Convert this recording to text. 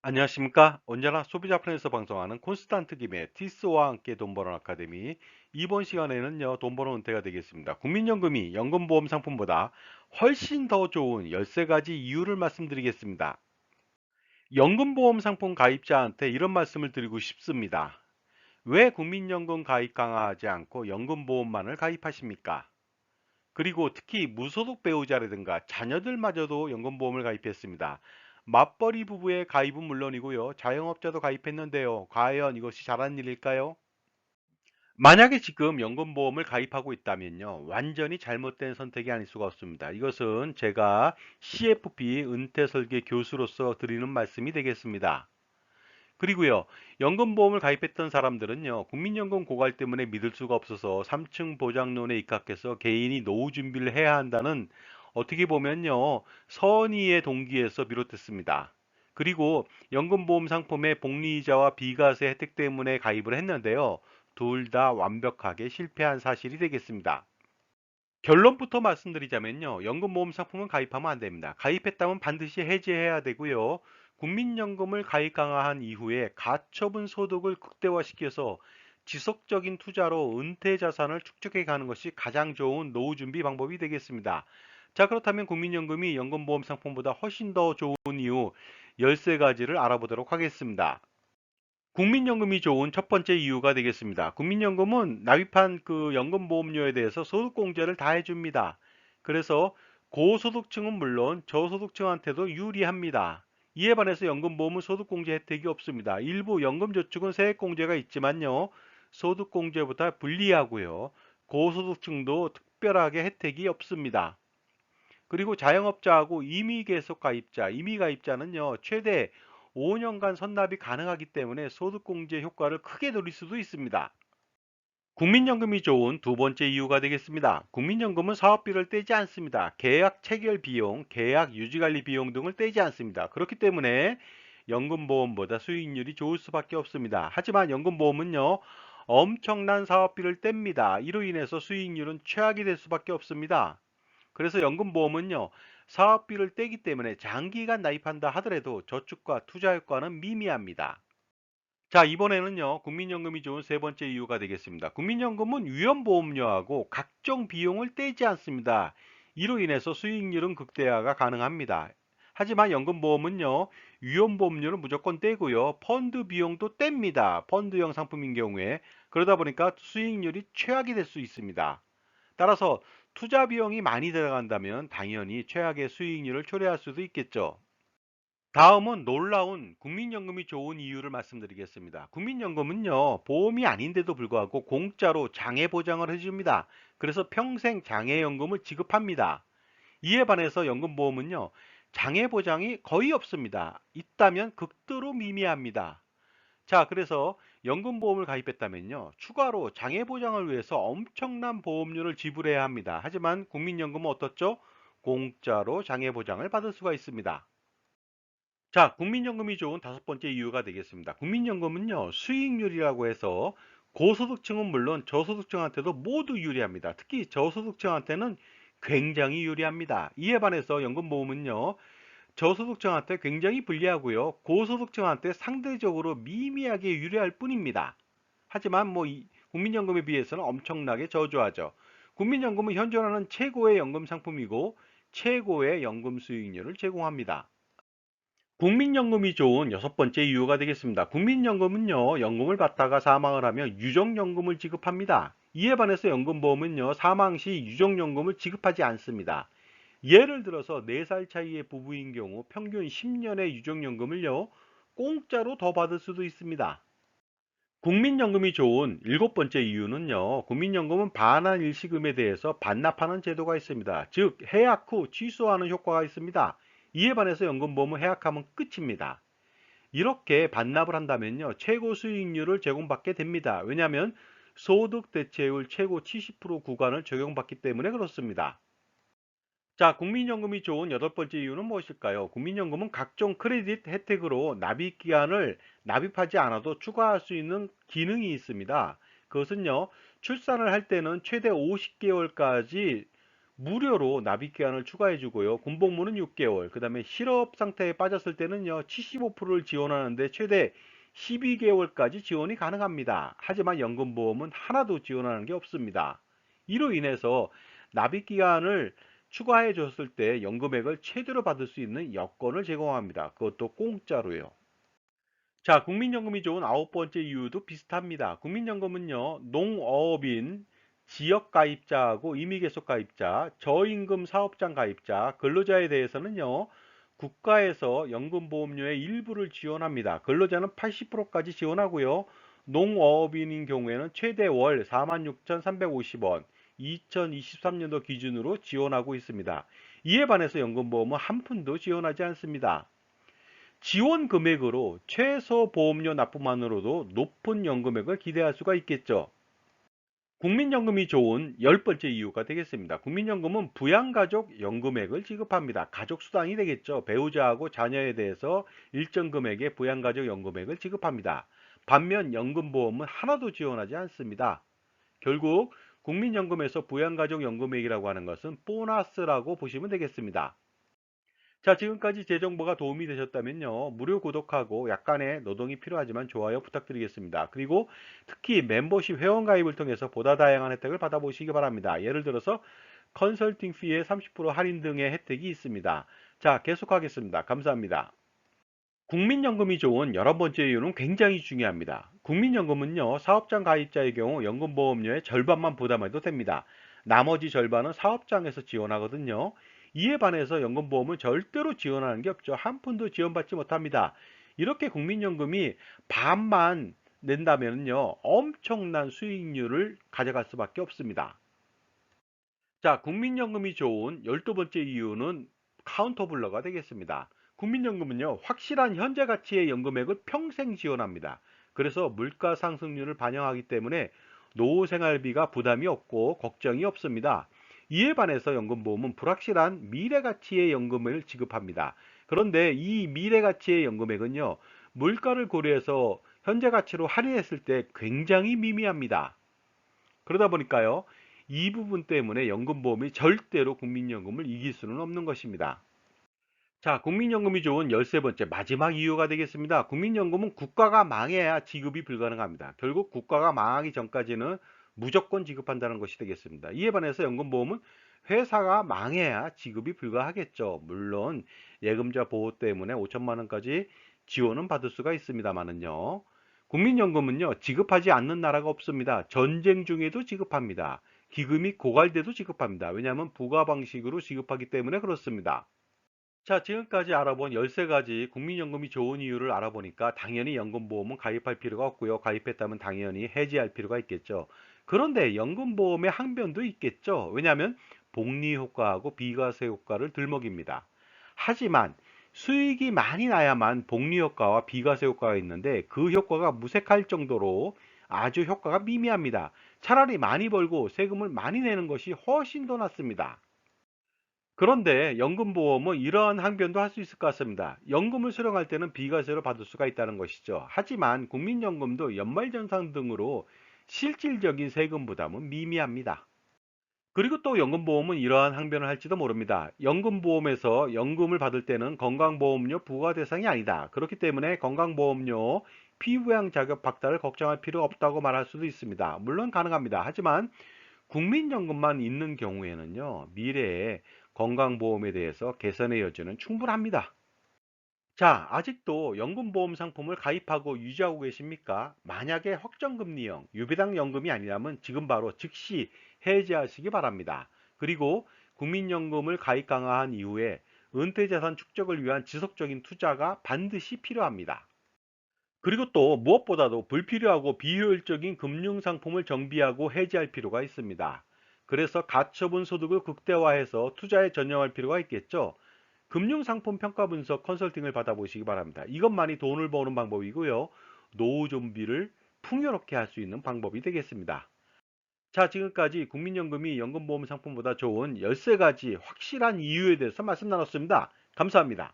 안녕하십니까? 언제나 소비자 편에서 방송하는 콘스탄트 김의 티스와 함께 돈 버는 아카데미. 이번 시간에는요, 돈 버는 은퇴가 되겠습니다. 국민연금이 연금보험 상품보다 훨씬 더 좋은 13가지 이유를 말씀드리겠습니다. 연금보험 상품 가입자한테 이런 말씀을 드리고 싶습니다. 왜 국민연금 가입 강화하지 않고 연금보험만을 가입하십니까? 그리고 특히 무소속 배우자라든가 자녀들마저도 연금보험을 가입했습니다. 맞벌이 부부의 가입은 물론이고요. 자영업자도 가입했는데요. 과연 이것이 잘한 일일까요? 만약에 지금 연금보험을 가입하고 있다면요. 완전히 잘못된 선택이 아닐 수가 없습니다. 이것은 제가 CFP 은퇴설계 교수로서 드리는 말씀이 되겠습니다. 그리고요, 연금보험을 가입했던 사람들은요, 국민연금 고갈 때문에 믿을 수가 없어서 3층 보장론에 입각해서 개인이 노후 준비를 해야 한다는 어떻게 보면요, 선의의 동기에서 비롯됐습니다. 그리고 연금보험 상품의 복리이자와 비과세 혜택 때문에 가입을 했는데요, 둘 다 완벽하게 실패한 사실이 되겠습니다. 결론부터 말씀드리자면요. 연금보험 상품은 가입하면 안 됩니다. 가입했다면 반드시 해지해야 되고요. 국민연금을 가입 강화한 이후에 가처분 소득을 극대화시켜서 지속적인 투자로 은퇴 자산을 축적해 가는 것이 가장 좋은 노후 준비 방법이 되겠습니다. 자, 그렇다면 국민연금이 연금보험 상품보다 훨씬 더 좋은 이유 13가지를 알아보도록 하겠습니다. 국민연금이 좋은 첫 번째 이유가 되겠습니다. 국민연금은 납입한 그 연금보험료에 대해서 소득공제를 다 해줍니다. 그래서 고소득층은 물론 저소득층한테도 유리합니다. 이에 반해서 연금보험은 소득공제 혜택이 없습니다. 일부 연금저축은 세액공제가 있지만요. 소득공제보다 불리하고요. 고소득층도 특별하게 혜택이 없습니다. 그리고 자영업자하고 임의계속 가입자, 임의가입자는요, 최대 5년간 선납이 가능하기 때문에 소득공제 효과를 크게 누릴 수도 있습니다. 국민연금이 좋은 두 번째 이유가 되겠습니다. 국민연금은 사업비를 떼지 않습니다. 계약 체결 비용, 계약 유지관리 비용 등을 떼지 않습니다. 그렇기 때문에 연금보험보다 수익률이 좋을 수밖에 없습니다. 하지만 연금보험은요, 엄청난 사업비를 뗍니다. 이로 인해서 수익률은 최악이 될 수밖에 없습니다. 그래서 연금보험은요, 사업비를 떼기 때문에 장기간 나입한다 하더라도 저축과 투자 효과는 미미합니다. 자, 이번에는요, 국민연금이 좋은 세 번째 이유가 되겠습니다. 국민연금은 위험보험료하고 각종 비용을 떼지 않습니다. 이로 인해서 수익률은 극대화가 가능합니다. 하지만 연금보험은요, 위험보험료는 무조건 떼고요, 펀드 비용도 뗍니다. 펀드형 상품인 경우에. 그러다 보니까 수익률이 최악이 될 수 있습니다. 따라서 투자 비용이 많이 들어간다면 당연히 최악의 수익률을 초래할 수도 있겠죠. 다음은 놀라운 국민연금이 좋은 이유를 말씀드리겠습니다. 국민연금은요, 보험이 아닌데도 불구하고 공짜로 장애 보장을 해줍니다. 그래서 평생 장애연금을 지급합니다. 이에 반해서 연금보험은요, 장애 보장이 거의 없습니다. 있다면 극도로 미미합니다. 자, 그래서 연금보험을 가입했다면요, 추가로 장애보장을 위해서 엄청난 보험료를 지불해야 합니다. 하지만 국민연금은 어떻죠? 공짜로 장애보장을 받을 수가 있습니다. 자, 국민연금이 좋은 다섯 번째 이유가 되겠습니다. 국민연금은요, 수익률이라고 해서 고소득층은 물론 저소득층한테도 모두 유리합니다. 특히 저소득층한테는 굉장히 유리합니다. 이에 반해서 연금보험은요, 저소득층한테 굉장히 불리하고요. 고소득층한테 상대적으로 미미하게 유리할 뿐입니다. 하지만 국민연금에 비해서는 엄청나게 저조하죠. 국민연금은 현존하는 최고의 연금 상품이고 최고의 연금 수익률을 제공합니다. 국민연금이 좋은 여섯 번째 이유가 되겠습니다. 국민연금은요, 연금을 받다가 사망을 하면 유족연금을 지급합니다. 이에 반해서 연금보험은요, 사망 시 유족연금을 지급하지 않습니다. 예를 들어서 4살 차이의 부부인 경우 평균 10년의 유족연금을요, 공짜로 더 받을 수도 있습니다. 국민연금이 좋은 일곱 번째 이유는요, 국민연금은 반환 일시금에 대해서 반납하는 제도가 있습니다. 즉, 해약 후 취소하는 효과가 있습니다. 이에 반해서 연금보험은 해약하면 끝입니다. 이렇게 반납을 한다면요, 최고 수익률을 제공받게 됩니다. 왜냐하면 소득 대체율 최고 70% 구간을 적용받기 때문에 그렇습니다. 자, 국민연금이 좋은 여덟 번째 이유는 무엇일까요? 국민연금은 각종 크레딧 혜택으로 납입 기간을 납입하지 않아도 추가할 수 있는 기능이 있습니다. 그것은요, 출산을 할 때는 최대 50개월까지 무료로 납입 기간을 추가해 주고요. 군복무는 6개월, 그 다음에 실업 상태에 빠졌을 때는요, 75%를 지원하는데 최대 12개월까지 지원이 가능합니다. 하지만 연금보험은 하나도 지원하는 게 없습니다. 이로 인해서 납입 기간을 추가해 줬을 때 연금액을 최대로 받을 수 있는 여건을 제공합니다. 그것도 공짜로요. 자, 국민연금이 좋은 아홉 번째 이유도 비슷합니다. 국민연금은요, 농어업인, 지역가입자하고 임의계속가입자, 저임금 사업장 가입자, 근로자에 대해서는요, 국가에서 연금보험료의 일부를 지원합니다. 근로자는 80%까지 지원하고요. 농어업인인 경우에는 최대 월 46,350원, 2023년도 기준으로 지원하고 있습니다. 이에 반해서 연금보험은 한 푼도 지원하지 않습니다. 지원 금액으로 최소 보험료 납부만으로도 높은 연금액을 기대할 수가 있겠죠. 국민연금이 좋은 열 번째 이유가 되겠습니다. 국민연금은 부양가족 연금액을 지급합니다. 가족 수당이 되겠죠. 배우자하고 자녀에 대해서 일정 금액의 부양가족 연금액을 지급합니다. 반면 연금보험은 하나도 지원하지 않습니다. 결국 국민연금에서 부양가족 연금액이라고 하는 것은 보너스라고 보시면 되겠습니다. 자, 지금까지 제 정보가 도움이 되셨다면요. 무료 구독하고 약간의 노동이 필요하지만 좋아요 부탁드리겠습니다. 그리고 특히 멤버십 회원 가입을 통해서 보다 다양한 혜택을 받아보시기 바랍니다. 예를 들어서 컨설팅 피의 30% 할인 등의 혜택이 있습니다. 자, 계속하겠습니다. 감사합니다. 국민연금이 좋은 11번째 이유는 굉장히 중요합니다. 국민연금은요, 사업장 가입자의 경우 연금보험료의 절반만 부담해도 됩니다. 나머지 절반은 사업장에서 지원하거든요. 이에 반해서 연금보험은 절대로 지원하는 게 없죠. 한 푼도 지원받지 못합니다. 이렇게 국민연금이 반만 낸다면요, 엄청난 수익률을 가져갈 수밖에 없습니다. 자, 국민연금이 좋은 12번째 이유는 카운터블러가 되겠습니다. 국민연금은요, 확실한 현재 가치의 연금액을 평생 지원합니다. 그래서 물가 상승률을 반영하기 때문에 노후 생활비가 부담이 없고 걱정이 없습니다. 이에 반해서 연금보험은 불확실한 미래 가치의 연금을 지급합니다. 그런데 이 미래 가치의 연금액은요, 물가를 고려해서 현재 가치로 할인했을 때 굉장히 미미합니다. 그러다 보니까요, 이 부분 때문에 연금보험이 절대로 국민연금을 이길 수는 없는 것입니다. 자, 국민연금이 좋은 13번째 마지막 이유가 되겠습니다. 국민연금은 국가가 망해야 지급이 불가능합니다. 결국 국가가 망하기 전까지는 무조건 지급한다는 것이 되겠습니다. 이에 반해서 연금보험은 회사가 망해야 지급이 불가하겠죠. 물론 예금자 보호 때문에 5천만 원까지 지원은 받을 수가 있습니다만은요. 국민연금은요, 지급하지 않는 나라가 없습니다. 전쟁 중에도 지급합니다. 기금이 고갈돼도 지급합니다. 왜냐하면 부가 방식으로 지급하기 때문에 그렇습니다. 자, 지금까지 알아본 13가지 국민연금이 좋은 이유를 알아보니까 당연히 연금보험은 가입할 필요가 없고요. 가입했다면 당연히 해지할 필요가 있겠죠. 그런데 연금보험의 항변도 있겠죠. 왜냐하면 복리 효과하고 비과세 효과를 들먹입니다. 하지만 수익이 많이 나야만 복리 효과와 비과세 효과가 있는데 그 효과가 무색할 정도로 아주 효과가 미미합니다. 차라리 많이 벌고 세금을 많이 내는 것이 훨씬 더 낫습니다. 그런데 연금보험은 이러한 항변도 할 수 있을 것 같습니다. 연금을 수령할 때는 비과세로 받을 수가 있다는 것이죠. 하지만 국민연금도 연말정산 등으로 실질적인 세금 부담은 미미합니다. 그리고 또 연금보험은 이러한 항변을 할지도 모릅니다. 연금보험에서 연금을 받을 때는 건강보험료 부과 대상이 아니다. 그렇기 때문에 건강보험료 피부양 자격 박탈을 걱정할 필요 없다고 말할 수도 있습니다. 물론 가능합니다. 하지만 국민연금만 있는 경우에는요, 미래에 건강보험에 대해서 개선의 여지는 충분합니다. 자, 아직도 연금보험 상품을 가입하고 유지하고 계십니까? 만약에 확정금리형 유배당 연금이 아니라면 지금 바로 즉시 해지하시기 바랍니다. 그리고 국민연금을 가입 강화한 이후에 은퇴자산 축적을 위한 지속적인 투자가 반드시 필요합니다. 그리고 또 무엇보다도 불필요하고 비효율적인 금융상품을 정비하고 해지할 필요가 있습니다. 그래서 가처분 소득을 극대화해서 투자에 전념할 필요가 있겠죠. 금융상품 평가 분석 컨설팅을 받아보시기 바랍니다. 이것만이 돈을 버는 방법이고요. 노후 준비를 풍요롭게 할 수 있는 방법이 되겠습니다. 자, 지금까지 국민연금이 연금보험 상품보다 좋은 13가지 확실한 이유에 대해서 말씀 나눴습니다. 감사합니다.